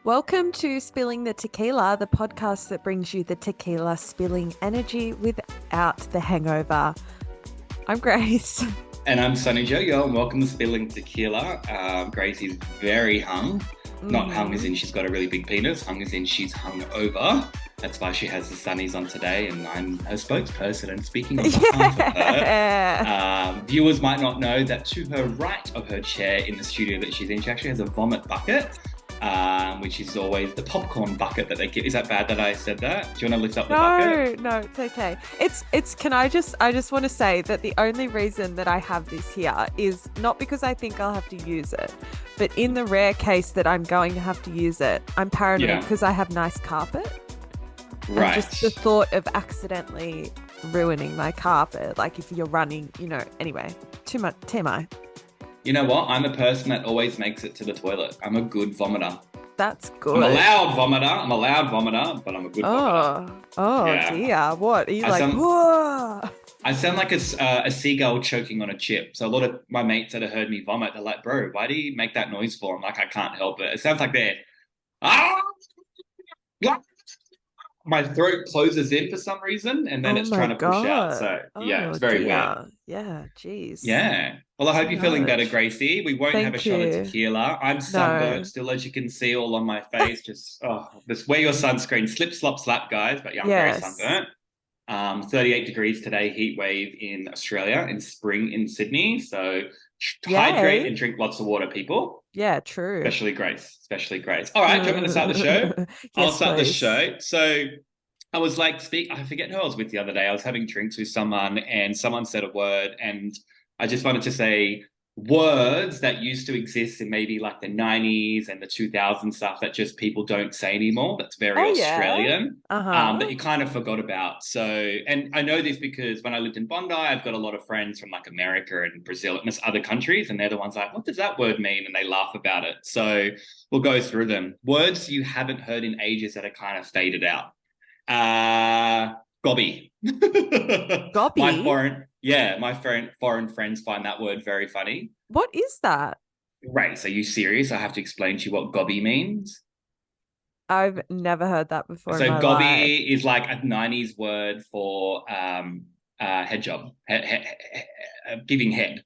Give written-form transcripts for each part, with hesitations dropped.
Welcome to Spilling the Tequila, the podcast that brings you the tequila spilling energy without the hangover. I'm Grace. And I'm Sonny-Joe, and welcome to Spilling Tequila. Grace is very hung. Not hung as in she's got a really big penis, hung as in she's hung over. That's why she has the sunnies on today, and I'm her spokesperson and speaking on behalf of her. Viewers might not know that to her right of her chair in the studio that she's in, she actually has a vomit bucket, which is always the popcorn bucket that they give. Is that bad that I said that? Do you want to lift up the bucket? No, it's okay. I just want to say that the only reason that I have this here is not because I think I'll have to use it, but in the rare case that I'm going to have to use it, I'm paranoid because I have nice carpet. Right. And just the thought of accidentally ruining my carpet, like if you're running, anyway, too much TMI. You know what? I'm a person that always makes it to the toilet. I'm a good vomiter. That's good. I'm a loud vomiter, but I'm a good vomiter. Oh, yeah. Dear. What? Are you whoa? I sound like a seagull choking on a chip. So a lot of my mates that have heard me vomit, they're like, bro, why do you make that noise for? I'm like, I can't help it. It sounds like they're... My throat closes in for some reason, and then it's trying to push out. So, it's very weird. Yeah, geez. Yeah. Well, I hope you're feeling better, Gracie. We won't have a shot of tequila. I'm sunburnt still, as you can see, all on my face. Just wear your sunscreen. Slip, slop, slap, guys. But yeah, I'm very sunburnt. 38 degrees today, heat wave in Australia, in spring in Sydney. So hydrate and drink lots of water, people. Yeah, true. Especially Grace. All right, do you want me to start the show? Yes, I'll start the show. So I was like, I forget who I was with the other day. I was having drinks with someone and someone said a word, and I just wanted to say words that used to exist in maybe like the 90s and the 2000s stuff that just people don't say anymore. That's very Australian, that you kind of forgot about. So, and I know this because when I lived in Bondi, I've got a lot of friends from like America and Brazil and other countries, and they're the ones like, what does that word mean? And they laugh about it. So we'll go through them. Words you haven't heard in ages that are kind of faded out. Gobby. Gobby? My foreign friends find that word very funny. What is that? Right, so are you serious? I have to explain to you what gobby means. I've never heard that before. So gobby is like a 90s word for head job, giving head.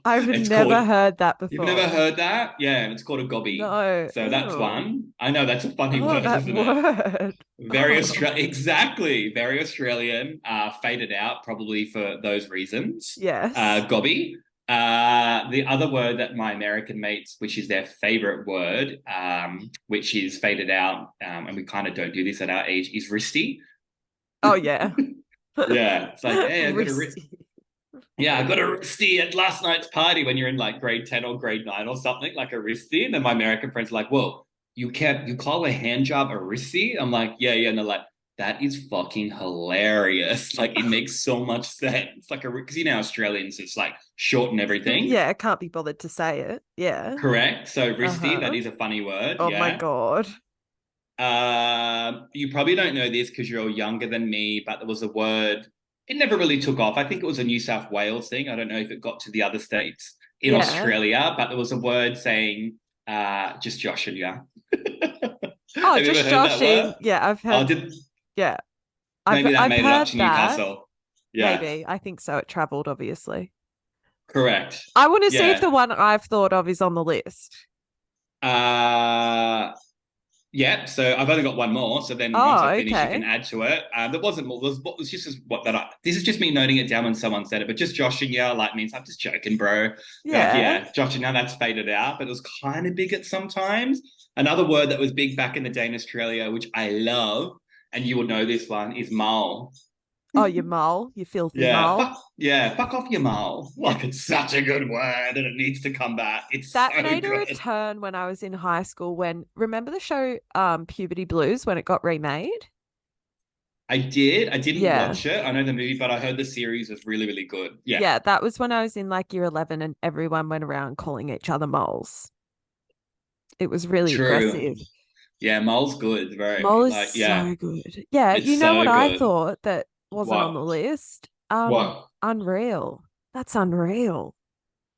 I've never heard that before. You've never heard that? Yeah, it's called a gobby. No. So that's one. I know that's a funny word, isn't it? Very Australian. Exactly. Very Australian. Faded out probably for those reasons. Yes. Gobby. The other word that my American mates, which is their favorite word, which is faded out, and we kind of don't do this at our age, is wristy. Oh, yeah. Yeah. It's like, hey, I got a wristy. Yeah, I got a wristy at last night's party when you're in like grade 10 or grade 9 or something, like a wristy. And then my American friends are like, whoa, you call a hand job a wristy? I'm like, yeah. And they're like, that is fucking hilarious. Like, it makes so much sense. Like, because Australians, it's like short and everything. Yeah, I can't be bothered to say it. Yeah. Correct. So wristy, that is a funny word. Oh my God. You probably don't know this because you're younger than me, but there was a word. It never really took off. I think it was a New South Wales thing. I don't know if it got to the other states in Australia, but there was a word saying just joshing you. Oh, just joshing. Yeah, I've heard. Maybe that made it up to Newcastle. Yeah. Maybe. I think so. It travelled, obviously. Correct. I want to see if the one I've thought of is on the list. Yeah, so I've only got one more. So then once I finish, you can add to it. There wasn't more. This is just me noting it down when someone said it, but just joshing you like means I'm just joking, bro. Yeah. Joshing now that's faded out, but it was kind of big at sometimes. Another word that was big back in the day in Australia, which I love, and you will know this one, is mole. Oh, your mole, you filthy mole. Fuck off your mole. Like, it's such a good word and it needs to come back. That made a return when I was in high school remember the show Puberty Blues when it got remade? I did. I didn't watch it. I know the movie, but I heard the series was really, really good. Yeah. Yeah, that was when I was in like year 11 and everyone went around calling each other moles. It was really aggressive. Yeah, mole's good. Mole is so good. Yeah, you know what I thought that wasn't on the list? What? Unreal. That's unreal.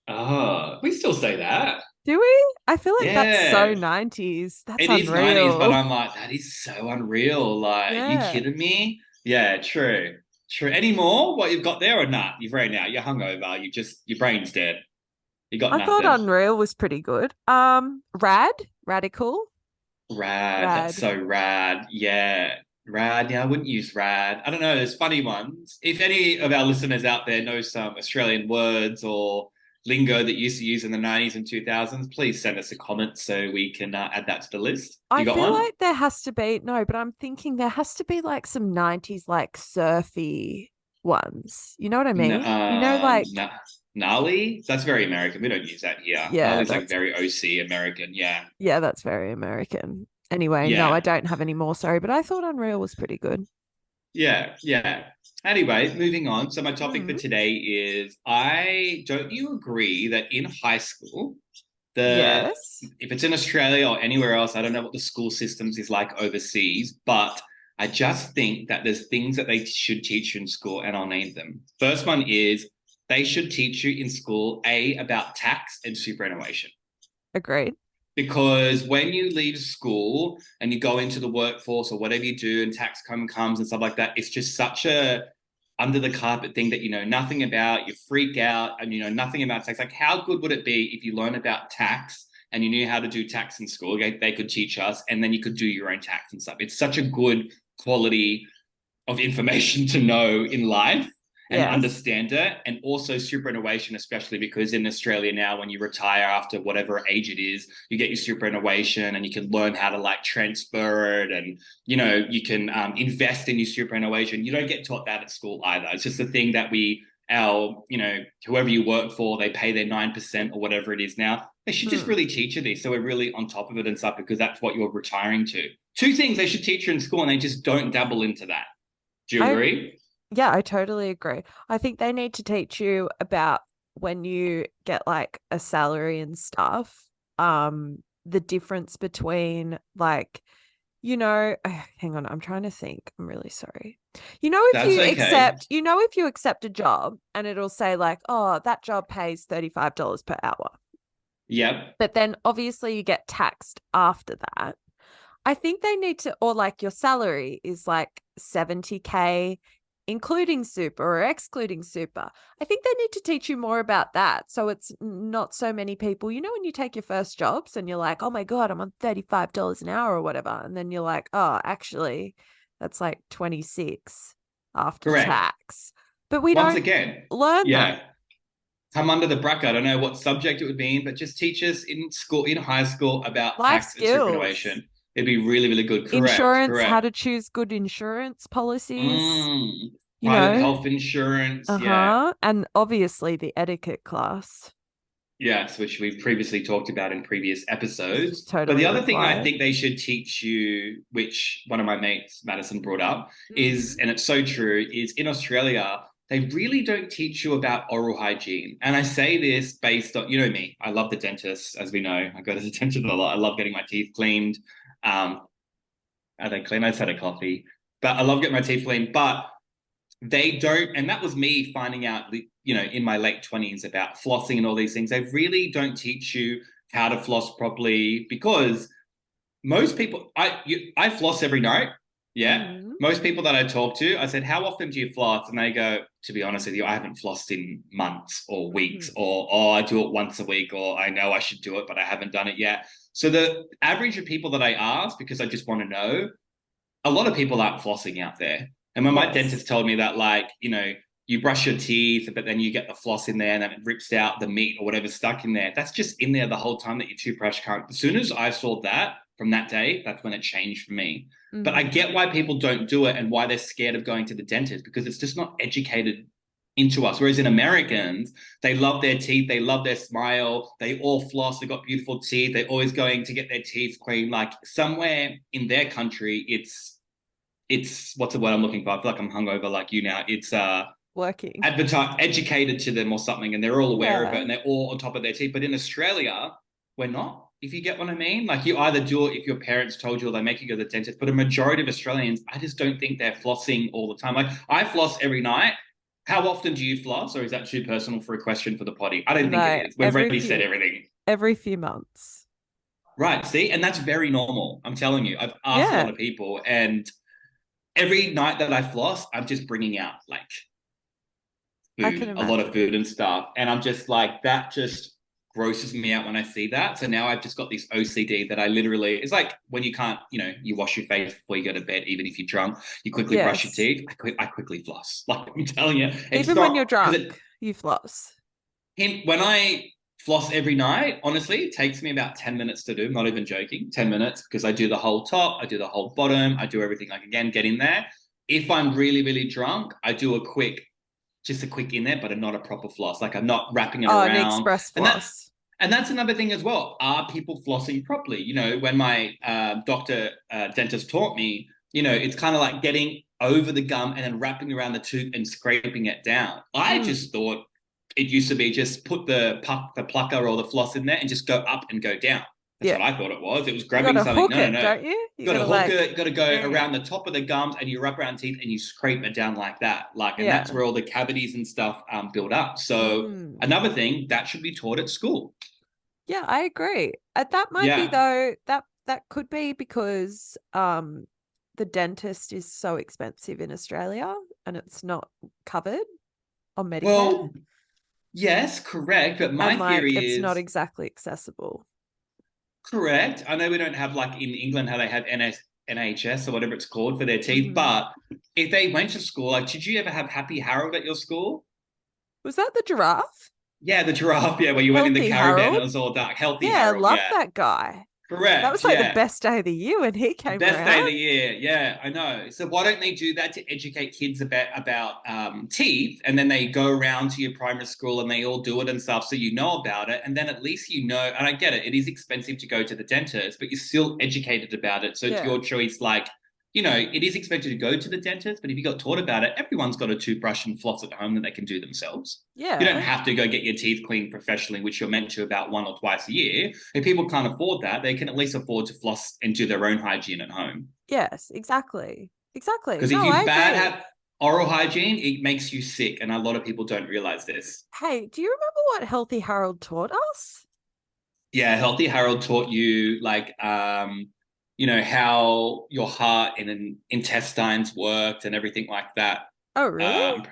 We still say that. Do we? I feel like that's so Yeah, 90s. That's it is 90s, but unreal. I'm like, that is so unreal. Like, you Yeah. kidding me? Yeah, true. True. Any more? What you've got there or not? You've ran out. You're hungover. Your brain's dead. You got I thought nothing. unreal was pretty good. Radical, Rad. That's rad. so rad. Yeah. Rad. Yeah, I wouldn't use rad. I don't know. There's funny ones. If any of our listeners out there know some Australian words or lingo that you used to use in the 90s and 2000s, please send us a comment so we can add that to the list. I You got feel one? like there has to be, no, but I'm thinking there has to be like some 90s like surfy ones. You know what I N mean? Like, na gnarly? That's very American. We don't use that here. yeah, Gnarly's like that's very OC American. Yeah. yeah, that's very American. Anyway, no, I Yeah. don't have any more, sorry, but I thought Unreal was pretty good. Yeah. Yeah. Anyway, moving on. So my topic for Mm. today is I don't you agree that in high school, the Yes, if it's in Australia or anywhere else, I don't know what the school systems is like overseas, but I just think that there's things that they should teach you in school, and I'll name them. First one is they should teach you in school about tax and superannuation. agreed. Because when you leave school and you go into the workforce or whatever you do and tax comes and stuff like that, it's just such a under the carpet thing that you know nothing about, you freak out and you know nothing about tax. Like, how good would it be if you learn about tax and you knew how to do tax in school? They could teach us and then you could do your own tax and stuff. It's such a good quality of information to know in life and Yes. understand it. And also superannuation, especially because in Australia now, when you retire after whatever age it is, you get your superannuation and you can learn how to like transfer it and, you know, you can invest in your superannuation. You don't get taught that at school either. It's just the thing that you know, whoever you work for, they pay their 9% or whatever it is now. They should just Hmm. really teach you this. So we're really on top of it and stuff because that's what you're retiring to. Two things they should teach you in school and they just don't dabble into that. Do you I agree? Yeah, I totally agree. I think they need to teach you about when you get like a salary and stuff, the difference between like, hang on, I'm trying to think. I'm really sorry. That's okay. If you accept a job and it'll say like, oh, that job pays $35 per hour. Yep. But then obviously you get taxed after that. I think they need to, or like your salary is like 70K, including super or excluding super. I think they need to teach you more about that. So it's not so many people, when you take your first jobs and you're like, oh my God, I'm on $35 an hour or whatever. And then you're like, oh, actually, that's like 26 after Correct. tax. But we Once don't again, learn that. yeah. Come under the bracket. I don't know what subject it would be in, but just teach us in school, in high school, about Life tax and skills, superannuation. It'd be really, really good. Correct. insurance, how Correct. to choose good insurance policies, Mm. you Private know, health insurance. Yeah. uh-huh. And obviously the etiquette class. Yes, which we've previously talked about in previous This is episodes. But the totally other thing I required. think they should teach you, which one of my mates, Madison, brought up, is, Mm. and it's so true, is in Australia, they really don't teach you about oral hygiene. And I say this based on, you know me, I love the dentist, as we know. I go to the dentist a lot. I love getting my teeth cleaned. Um, are they clean? I just had a coffee. But I love getting my teeth cleaned. But they don't, and that was me finding out, you know, in my late 20s about flossing and all these things. They really don't teach you how to floss properly because most people, I floss every night. Yeah. Mm. Most people that I talk to, I said, how often do you floss? And they go, to be honest with you, I haven't flossed in months or weeks, Mm. or, oh, I do it once a week, or I know I should do it, but I haven't done it yet. So the average of people that I ask, because I just want to know, a lot of people aren't flossing out there. And when my Yes. dentist told me that, like, you know, you brush your teeth, but then you get the floss in there and then it rips out the meat or whatever's stuck in there. That's just in there the whole time that your toothbrush can't. As soon as I saw that from that day, that's when it changed for me. But I Mm. get why people don't do it and why they're scared of going to the dentist because it's just not educated into us. Whereas in Americans, they love their teeth, they love their smile, they all floss, they've got beautiful teeth, they're always going to get their teeth clean. Like somewhere in their country, it's what's the word I'm looking for? I feel like I'm hungover like you now. It's Working. advertise educated to them or something, and they're all aware of it Yeah. and they're all on top of their teeth. But in Australia, we're not. If you get what I mean, like you either do it if your parents told you or they make you go to the dentist. But a majority of Australians, I just don't think they're flossing all the time. Like I floss every night. How often do you floss, or is that too personal for a question for the potty? I don't think it No, is. We've already said everything. every few months. Right. See, and that's very normal. I'm telling you, I've asked a lot Yeah, of people, and every night that I floss, I'm just bringing out like I can food, a lot of imagine. food and stuff. And I'm just like, that just grosses me out when I see that. So now I've just got this OCD that I literally, it's like when you can't, you wash your face before you go to bed, even if you're drunk, you quickly brush your Yes. teeth. I quickly floss. Like I'm telling you, it's Even when you're not because drunk, you floss. when I floss every night, honestly, it takes me about 10 minutes to do. I'm not even joking, 10 minutes because I do the whole top, I do the whole bottom, I do everything like again, get in there. If I'm really, really drunk, I do just a quick in there, but not a proper floss. Like I'm not wrapping it Oh, an around. express And that's floss. and that's another thing as well. Are people flossing properly? When my doctor dentist taught me, it's kind of like getting over the gum and then wrapping around the tooth and scraping it down. I Mm. just thought it used to be just put the plucker or the floss in there and just go up and go down. That's Yeah. what I thought it was. It was You grabbing gotta something. hook No, no, it, no. don't you? You Got to gotta hook like, it. Got to go mm. around the top of the gums, and you wrap around teeth, and you scrape it down like that. And that's Yeah. where all the cavities and stuff build up. So Mm. another thing that should be taught at school. Yeah, I agree. That might be Yeah. though, that could be because the dentist is so expensive in Australia and it's not covered on Medicare. Well, yes, correct. But my And like theory it's not is exactly accessible. correct. I know we don't have like in England how they have NHS or whatever it's called for their teeth, Hmm. but if they went to school, like, did you ever have Happy Harold at your school? Was that the giraffe? Yeah, the giraffe. Yeah, where you went in the Healthy caravan and Harold? it was all dark. Healthy Yeah, I Harold. love Yeah, that guy. That was correct. like the Yeah. best day of the year when he came Best day of around. the year. Yeah, I know. So why don't they do that to educate kids about teeth, and then they go around to your primary school and they all do it and stuff, so you know about it, and then at least you know. And I get it; it is expensive to go to the dentist, but you're still educated about it. So it's Yeah. your choice. Like it is expensive to go to the dentist, but if you got taught about it, everyone's got a toothbrush and floss at home that they can do themselves. You don't Yeah. have to go get your teeth cleaned professionally, which you're meant to about once or twice a year. If people can't afford that, they can at least afford to floss and do their own hygiene at home. Yes, exactly. Exactly. Because if No, I you bad agree. have oral hygiene, it makes you sick, and a lot of people don't realize this. Hey, do you remember what Healthy Harold taught us? Yeah, Healthy Harold taught you like how your heart and intestines worked and everything like that. Oh, really? Um,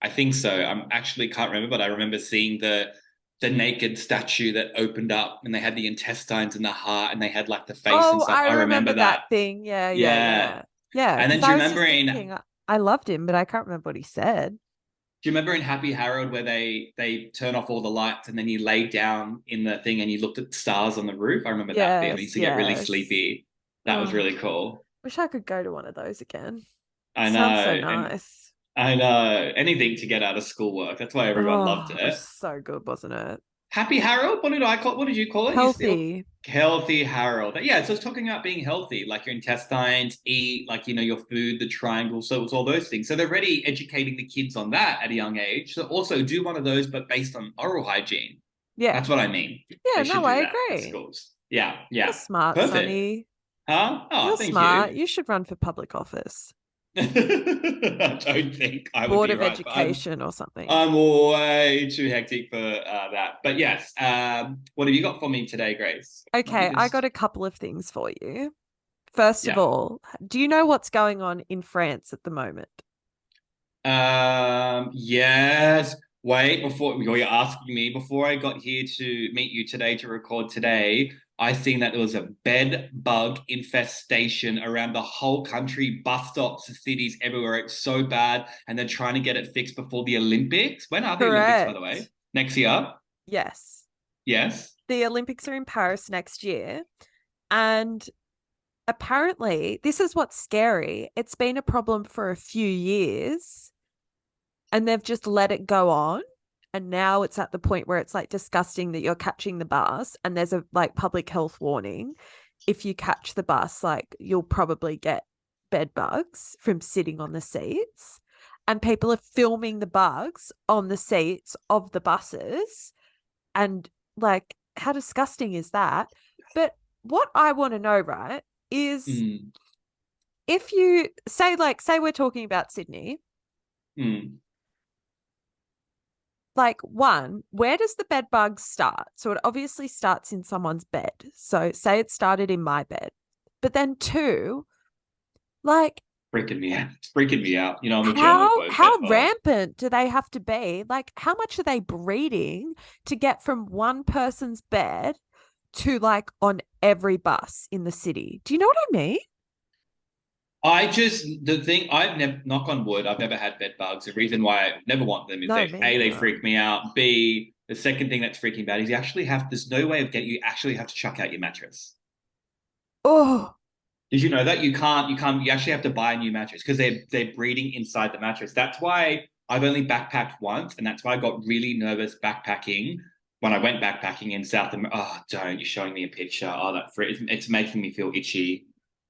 I think so. I'm actually can't remember, but I remember seeing the naked statue that opened up and they had the intestines and the heart and they had like the face and Oh, stuff. I I remember remember that that. thing. Yeah, yeah, Yeah. yeah. Yeah, And then because do you I was remember just in thinking I loved him, but I can't remember what he said. Happy Harold where they turn off all the lights and then you lay down in the thing and you looked at the stars on the roof? I remember that bit. I used Yes, to get really yes. sleepy. That was Oh, really cool. wish I could go to one of those again. I know. Sounds so And nice. I know anything to get out of schoolwork. That's why everyone loved Oh, it was it. so good, wasn't it? Happy Harold? What did you call it? You still Healthy. healthy Harold. Yeah, so it's talking about being healthy, like your intestines, eat, like your food, the triangle. So it's all those things. So they're already educating the kids on that at a young age. So also do one of those, but based on oral hygiene. Yeah. That's what I mean. Yeah, They should no, do I that at agree. schools. Yeah, You're yeah. smart, Perfect. Sonny. Huh? Oh, You're thank smart. you. You should run for public office. I don't think I would Board be of right, but Education or something. I'm way too hectic for that. But yes, what have you got for me today, Grace? Let me Okay, I got just, a couple of things for you. First of yeah. all, do you know what's going on in France at the moment? Yes. Wait, before you're asking me, before I got here to meet you today to record today, I seen that there was a bed bug infestation around the whole country, bus stops, cities everywhere. It's so bad, and they're trying to get it fixed before the Olympics. When are the Olympics, by the way? Correct. Next year? Yes. Yes. The Olympics are in Paris next year. And apparently, this is what's scary. It's been a problem for a few years and they've just let it go on. And now it's at the point where it's like disgusting that you're catching the bus and there's a like public health warning. If you catch the bus, like you'll probably get bed bugs from sitting on the seats. And people are filming the bugs on the seats of the buses. And like, how disgusting is that? But what I want to know, right, is Mm, if you say, like, say we're talking about Sydney, mm, like one, where does the bed bug start? So it obviously starts in someone's bed. So say it started in my bed. But then two, like Freaking me out. It's freaking me out. You know, I'm a how germaphobe, bed how bugs. rampant do they have to be? Like how much are they breeding to get from one person's bed to like on every bus in the city? Do you know what I mean? The thing, I've never, knock on wood, I've never had bed bugs. The reason why I never want them is No, that me A, they neither. freak me out. B, the second thing that's freaking bad is there's no way of getting, you actually have to chuck out your mattress. Oh, Did you know that you actually have to buy a new mattress because they're breeding inside the mattress. That's why I've only backpacked once, and that's why I got really nervous backpacking when I went backpacking in South America. Oh, don't! You're showing me a picture. Oh, it's making me feel itchy.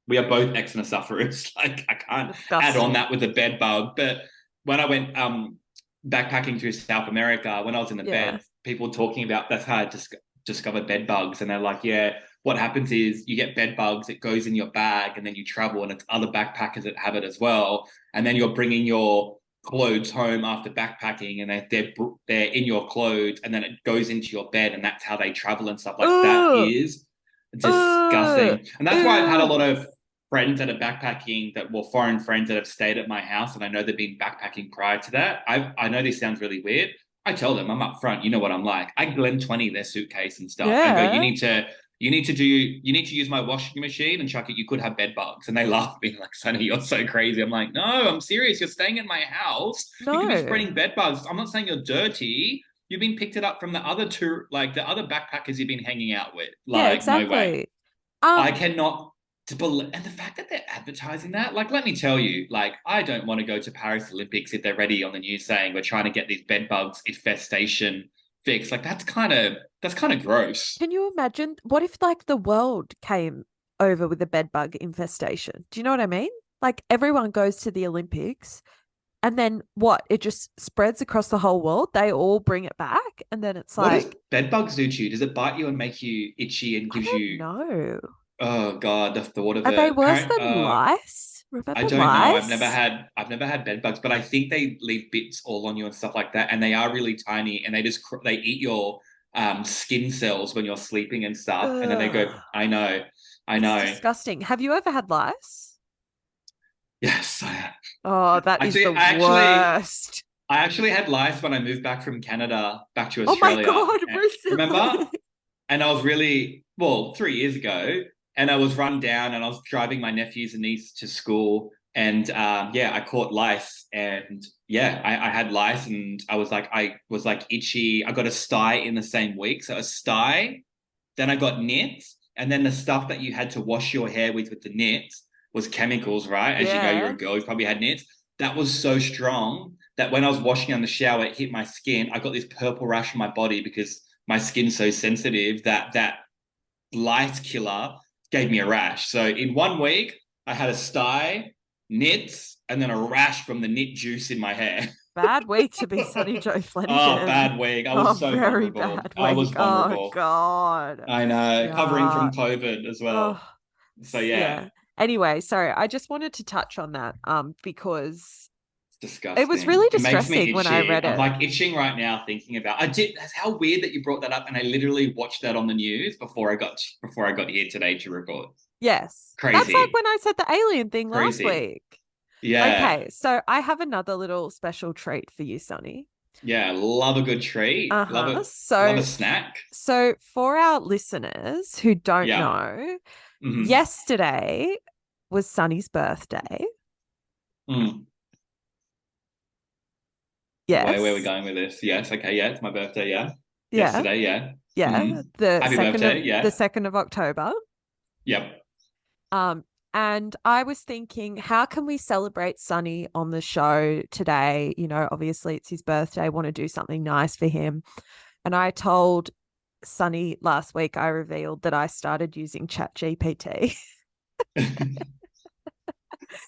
We are both eczema sufferers. Like I can't add on disgusting. that with a bed bug. But when I went backpacking through South America, when I was in the Yeah. bed, people talking about that's how I discovered bed bugs, and they're like, yeah, what happens is you get bed bugs, it goes in your bag, and then you travel, and it's other backpackers that have it as well. And then you're bringing your clothes home after backpacking, and they're in your clothes, and then it goes into your bed, and that's how they travel and stuff. Like that Ugh, is ugh, disgusting, and that's why I've had a ugh. lot of friends that are backpacking that were foreign friends that have stayed at my house, and I know they've been backpacking prior to that. I know this sounds really weird. I tell them I'm up front. You know what I'm like. I Glen 20 their suitcase and stuff. I go, Yeah. you need to use my washing machine and chuck it. You could have bed bugs. And they laugh at me like, Sonny, you're so crazy. I'm like, no, I'm serious. You're staying in my house. You could be No. spreading bed bugs. I'm not saying you're dirty. You've been picked it up from the other two, like the other backpackers you've been hanging out with. Yeah, Like, no way. exactly. I Um, cannot to believe, and the fact that they're advertising that, like, let me tell you, like, I don't want to go to Paris Olympics if they're ready on the news saying we're trying to get these bed bugs infestation fixed. Like, that's kind of gross. can you imagine what if like the world came over with a bed bug infestation? Do you know what I mean? Like everyone goes to the Olympics and then what? It just spreads across the whole world. They all bring it back and then it's What does like, bed bugs do to you? Does it bite you and make you itchy and I gives don't you? know. Oh God, the thought of Are they it. worse than lice? I Remember don't know. lice? I've never had bed bugs, but I think they leave bits all on you and stuff like that, and they are really tiny, and they eat your skin cells when you're sleeping and stuff, and then they go. Ugh. I It's know. disgusting. Have you ever had lice? Yes, Oh, that is actually, the worst. I actually had lice when I moved back from Canada back to Oh my Australia. God, Remember? recently. And I was really, well, 3 years ago, and I was run down and I was driving my nephews and niece to school. And yeah, I caught lice. And yeah, I had lice and I was like itchy. I got a sty in the same week. So a sty, then I got nits. And then the stuff that you had to wash your hair with the nits was chemicals, right? As you know, you're a Yeah. girl, you probably had nits. That was so strong that when I was washing on the shower, it hit my skin. I got this purple rash on my body because my skin's so sensitive that light killer gave me a rash. So in 1 week, I had a sty, nits, and then a rash from the nit juice in my hair. Bad week to be Sonny-Joe Oh, Flanagan. bad week. I Oh, was so very vulnerable. bad I was week. Oh vulnerable. God. I know, covering Yeah. from COVID as Oh, well. So yeah, yeah. Anyway, sorry. I just wanted to touch on that because it's it was really disgusting. It makes me distressing when I itchy. read I'm it. like itching right now thinking about. I did. That's how weird that you brought that up, and I literally watched that on the news before I got here today to record. Yes. That's like Crazy, when I said the alien thing last crazy. week. Yeah, Okay, so I have another little special treat for you, Sonny. yeah. Love a good treat. Uh-huh. Love a So snack. so for our listeners who don't Yeah. know, Mm-hmm. yesterday was Sonny's birthday. Mm. Where are we Yes. going with this? Yes. Okay. Yeah. It's my birthday. Yeah. Yeah. Yesterday. Yeah. Yeah. Mm. Happy birthday. The Yeah. 2nd of October. Yep. Um, and I was thinking, how can we celebrate Sonny on the show today? You know, obviously it's his birthday. I want to do something nice for him. And I told Sonny last week, I revealed that I started using ChatGPT.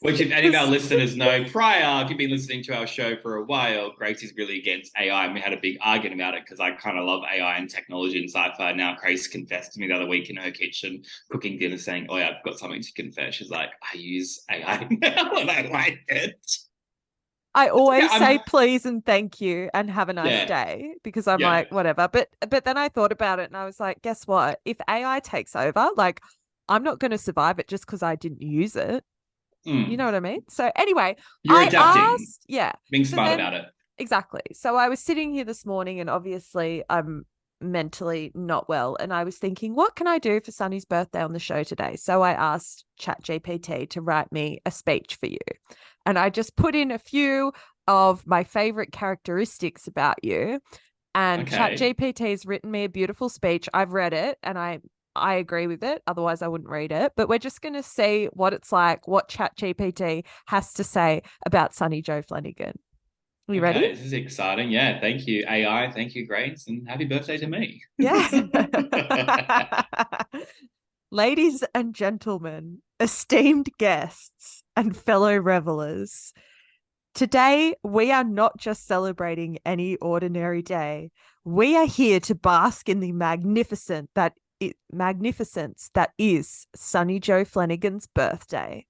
Which, if any of our listeners know prior, if you've been listening to our show for a while, Grace is really against AI, and we had a big argument about it because I kind of love AI and technology and sci-fi. Now, Grace confessed to me the other week in her kitchen cooking dinner, saying, "Oh yeah, I've got something to confess." She's like, "I use AI now, and I like it." I Okay, always say I'm please and thank you and have a nice yeah, day because I'm yeah. like, whatever. But then I thought about it and I was like, guess what? If AI takes over, like I'm not going to survive it just because I didn't use it. You know Mm. what I mean? So anyway, You're I adapting, asked, yeah. being So smart then about it. exactly. So I was sitting here this morning and obviously I'm mentally not well. And I was thinking, what can I do for Sunny's birthday on the show today? So I asked ChatGPT to write me a speech for you. And I just put in a few of my favorite characteristics about you. And Okay. ChatGPT has written me a beautiful speech. I've read it and I agree with it. Otherwise, I wouldn't read it. But we're just going to see what it's like, what ChatGPT has to say about Sonny-Joe Flanagan. Are you ready? Okay, this is exciting. Yeah, thank you, AI. Thank you, Grace, and happy birthday to me. Yeah. Ladies and gentlemen, esteemed guests and fellow revelers, today we are not just celebrating any ordinary day. We are here to bask in the magnificence that is Sonny-Joe Flanagan's birthday.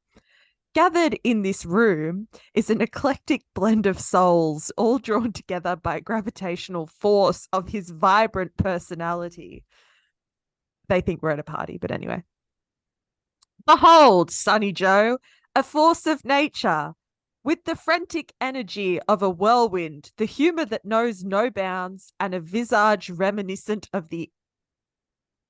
Gathered in this room is an eclectic blend of souls, all drawn together by gravitational force of his vibrant personality. They think we're at a party, but anyway. Behold, Sonny-Joe, a force of nature, with the frantic energy of a whirlwind, the humor that knows no bounds, and a visage reminiscent of the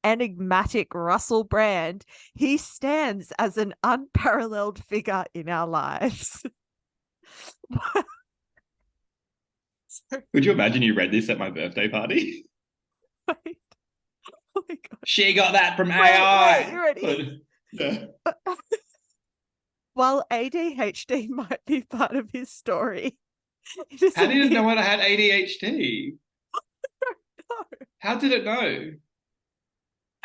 enigmatic Russell Brand, he stands as an unparalleled figure in our lives. Would you imagine you read this at my birthday party? Wait, oh my God. She got that from Wait, AI. you ready? But yeah. While ADHD might be part of his story, it is How a did it mere know I had ADHD? no. How did it know?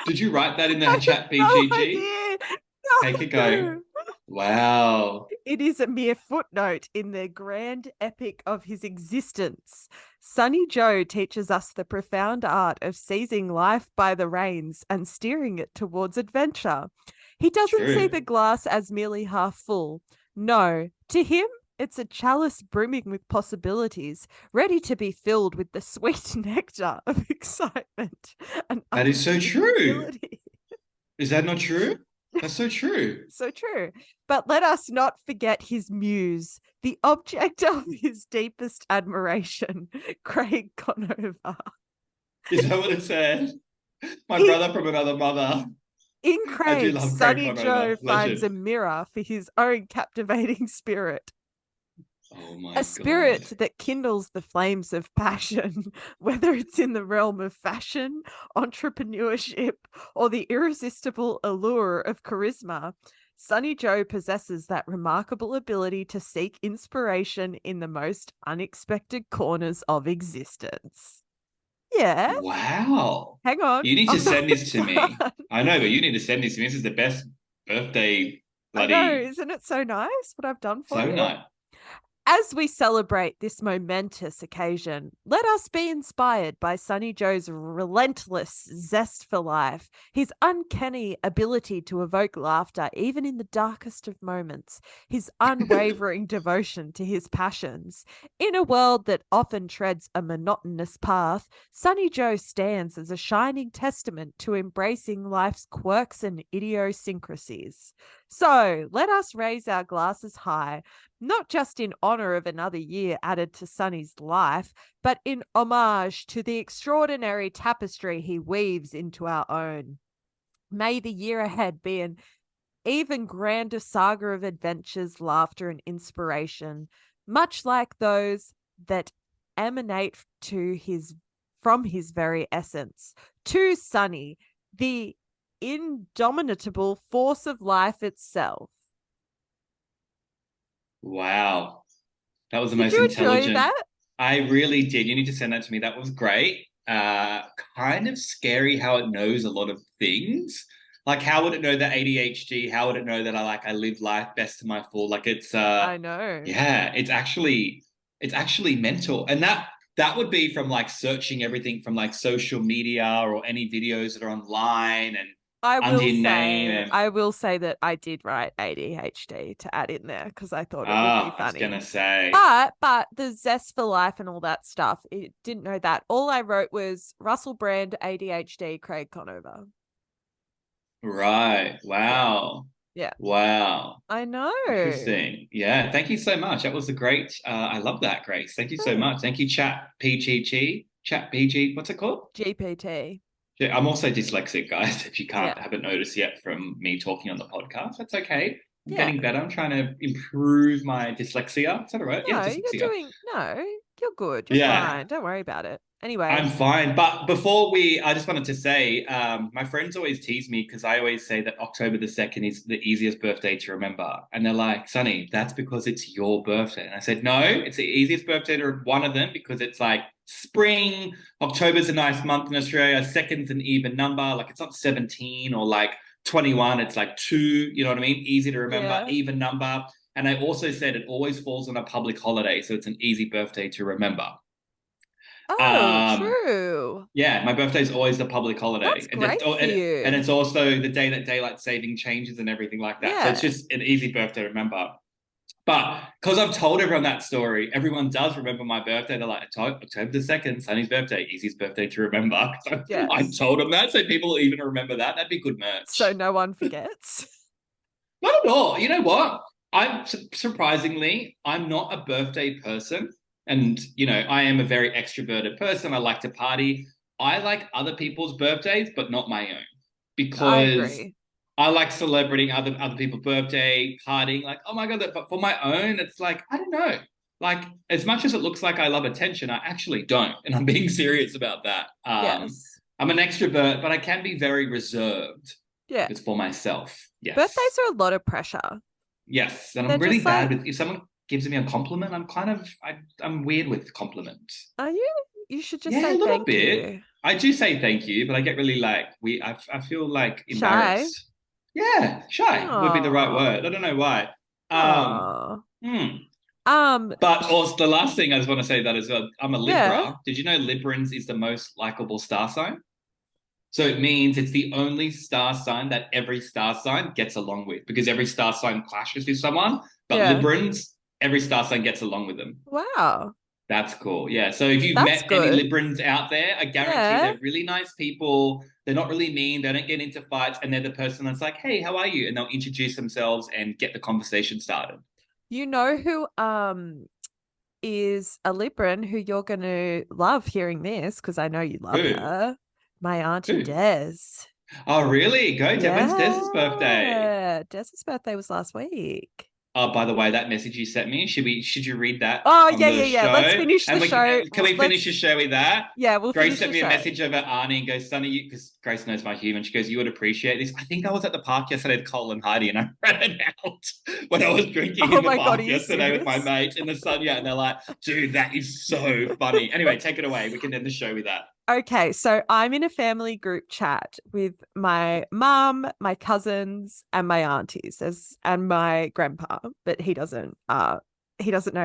Did you write that in the I have chat no BGG? idea. Take it go. No. Wow. It is a mere footnote in the grand epic of his existence. Sonny-Joe teaches us the profound art of seizing life by the reins and steering it towards adventure. He doesn't see True. the glass as merely half full. No, to him, it's a chalice brimming with possibilities, ready to be filled with the sweet nectar of excitement and That is so true. unpredictability. Is that not true? That's so true. So true. But let us not forget his muse, the object of his deepest admiration, Craig Conover. Is that what it said? My In, brother from another mother. in I do Craig, love Craig Sonny-Joe Conover. finds Legend. a mirror for his own captivating spirit. Oh A my God. spirit that kindles the flames of passion, whether it's in the realm of fashion, entrepreneurship, or the irresistible allure of charisma. Sonny-Joe possesses that remarkable ability to seek inspiration in the most unexpected corners of existence. Yeah, Wow. hang on. You need to I'm not send this to me. done. I know, but you need to send this to me. This is the best birthday I know, bloody isn't it so nice what I've done for so you? night. As we celebrate this momentous occasion, let us be inspired by Sonny-Joe's relentless zest for life, his uncanny ability to evoke laughter even in the darkest of moments, his unwavering devotion to his passions. In a world that often treads a monotonous path, Sonny-Joe stands as a shining testament to embracing life's quirks and idiosyncrasies. So let us raise our glasses high, not just in honor of another year added to Sonny's life, but in homage to the extraordinary tapestry he weaves into our own. May the year ahead be an even grander saga of adventures, laughter, and inspiration, much like those that emanate from his very essence. To Sonny, the indomitable force of life itself. Wow. That was the Did most you enjoy intelligent. that? I really did. You need to send that to me. That was great. Kind of scary how it knows a lot of things. Like how would it know that ADHD? How would it know that I live life best to my full? Like it's I know. yeah, it's actually mental. And that would be from like searching everything from like social media or any videos that are online and under your name. And I will say that I did write ADHD to add in there because I thought it would be I was gonna funny. say, But the zest for life and all that stuff, it didn't know that. All I wrote was Russell Brand, ADHD, Craig Conover. right. Yeah. Wow. Yeah. Wow. I know. Interesting. Yeah. Thank you so much. That was a great, I love that, Grace. Thank you so much. Thank Thanks. you, Chat PGG. Chat PG, what's it called? GPT. Yeah, I'm also dyslexic, guys, if you Yeah. haven't noticed yet from me talking on the podcast. That's okay. I'm Yeah. getting better. I'm trying to improve my dyslexia. Is that all right? Yeah, dyslexia. No, you're good. You're Yeah. fine. Don't worry about it. I'm Anyway, fine. But I just wanted to say, my friends always tease me because I always say that October the 2nd is the easiest birthday to remember. And they're like, Sonny, that's because it's your birthday. And I said, no, it's the easiest birthday to one of them because it's like spring. October's a nice month in Australia. Second's an even number. Like it's not 17 or like 21. It's like 2. You know what I mean? Easy to remember, yeah. even number. And I also said it always falls on a public holiday. So it's an easy birthday to remember. Oh, Um, true. yeah, my birthday is always a public holiday, That's great for and you. it's also the day that daylight saving changes and everything like that. So it's Yeah. just an easy birthday to remember. But because I've told everyone that story, everyone does remember my birthday. They're like, October the 2nd, Sunny's birthday, easiest birthday to remember. I Yes. told them that, so people even remember that. That'd be good So merch. no one forgets. Not at all. You know what? I'm surprisingly, I'm not a birthday person. And, I am a very extroverted person. I like to party. I like other people's birthdays, but not my own I because agree. I like celebrating other people's birthday, partying. Like, oh my God, but for my own, it's like, I don't know. Like, as much as it looks like I love attention, I actually don't. And I'm being serious about that. Yes. I'm an extrovert, but I can be very reserved Yeah. if it's for myself. Yes. Birthdays are a lot of pressure. Yes, and They're I'm really just bad like, with if someone gives me a compliment, I'm weird with compliments. are you? You should just Yeah, say a little thank bit. you. I do say thank you, but I get really like I feel like Shy. embarrassed. Yeah, shy would be the right Oh. word. I don't know why. Um, Oh. hmm. Um, But also the last thing I just want to say that as well, I'm a yeah. Libra. Did you know Librans is the most likable star sign? So it means it's the only star sign that every star sign gets along with because every star sign clashes with someone. But Yeah. Librans, every star sign gets along with them. Wow. That's cool. Yeah. So if you've That's met any good. Librans out there, I guarantee Yeah. they're really nice people. They're not really mean. They don't get into fights. And they're the person that's like, hey, how are you? And they'll introduce themselves and get the conversation started. You know who is a Libran who you're going to love hearing this because I know you love Who? her. My auntie Who? Des. Oh, really? Go. When's Des's birthday? Yeah. Des's birthday was last week. Oh, by the way, that message you sent me, should you read that Oh, on yeah, the yeah, yeah. Let's show? finish the And show. can we finish the Let's, show with that? yeah, we'll Grace finish sent the me a show. message over Arnie and goes, Sonny, because Grace knows my humor. She goes, you would appreciate this. I think I was at the park yesterday with Cole and Heidi, and I read it out when I was drinking Oh in the my God, are park you yesterday with my serious? mates in the sun. Yeah, and they're like, dude, that is so funny. Anyway, take it away. We can end the show with that. Okay, so I'm in a family group chat with my mum, my cousins, and my aunties, and my grandpa, but he doesn't know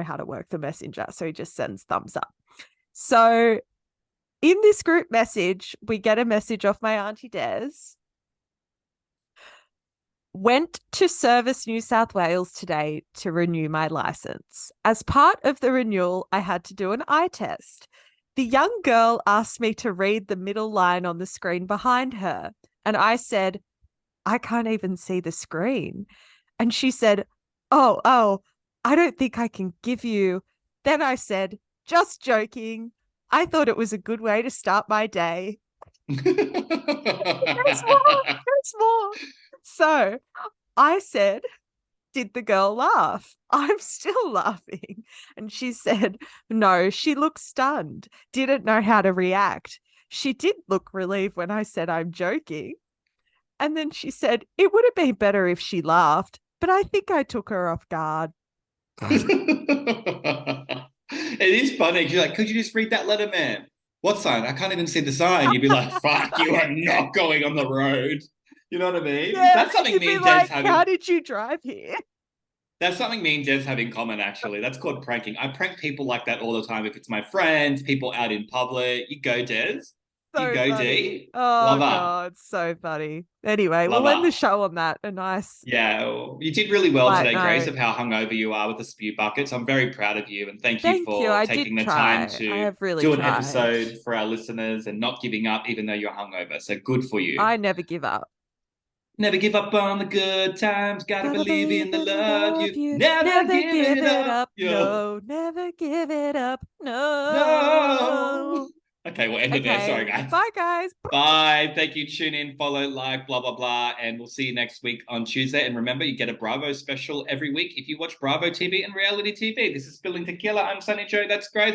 how to work the messenger, so he just sends thumbs up. So in this group message, we get a message off my auntie Des. Went to Service New South Wales today to renew my license. As part of the renewal, I had to do an eye test. The young girl asked me to read the middle line on the screen behind her, and I said, I can't even see the screen. And she said, oh, I don't think I can give you. Then I said, just joking. I thought it was a good way to start my day. There's more. There's more. So I said, did the girl laugh? I'm still laughing. And she said, no, she looked stunned, didn't know how to react. She did look relieved when I said I'm joking. And then she said, it would have been better if she laughed, but I think I took her off guard. It is funny. You're like, could you just read that letter, man? What sign? I can't even see the sign. You'd be like, fuck, you are not going on the road. You know what I mean? Yeah, That's something you'd me be and Des like, have how in did you drive here? that's something me and Des have in common, actually. That's called pranking. I prank people like that all the time. If it's my friends, people out in public, you go, Des. You So go, funny. D. Oh Lover. God, so funny. Anyway, we'll end the Lover. show on that. A nice Yeah, well, you did really well light today, Grace, note. of how hungover you are with the spew buckets. I'm very proud of you, and thank you Thank you. for I did taking the time try. I to have really do an tried. episode for our listeners and not giving up, even though you're hungover. So good for you. I never give up. Never give up on the good times. Gotta Gotta believe believe in the in the love. love You you never never giving give it it up. up. Yo, No, never give it up. no. No. Okay, we'll end it there. Sorry, Okay. guys. Bye, guys. Bye. Thank you. Tune in, follow, like, blah, blah, blah. And we'll see you next week on Tuesday. And remember, you get a Bravo special every week if you watch Bravo TV and reality TV. This is Spilling Tequila. I'm Sonny Joe. That's great.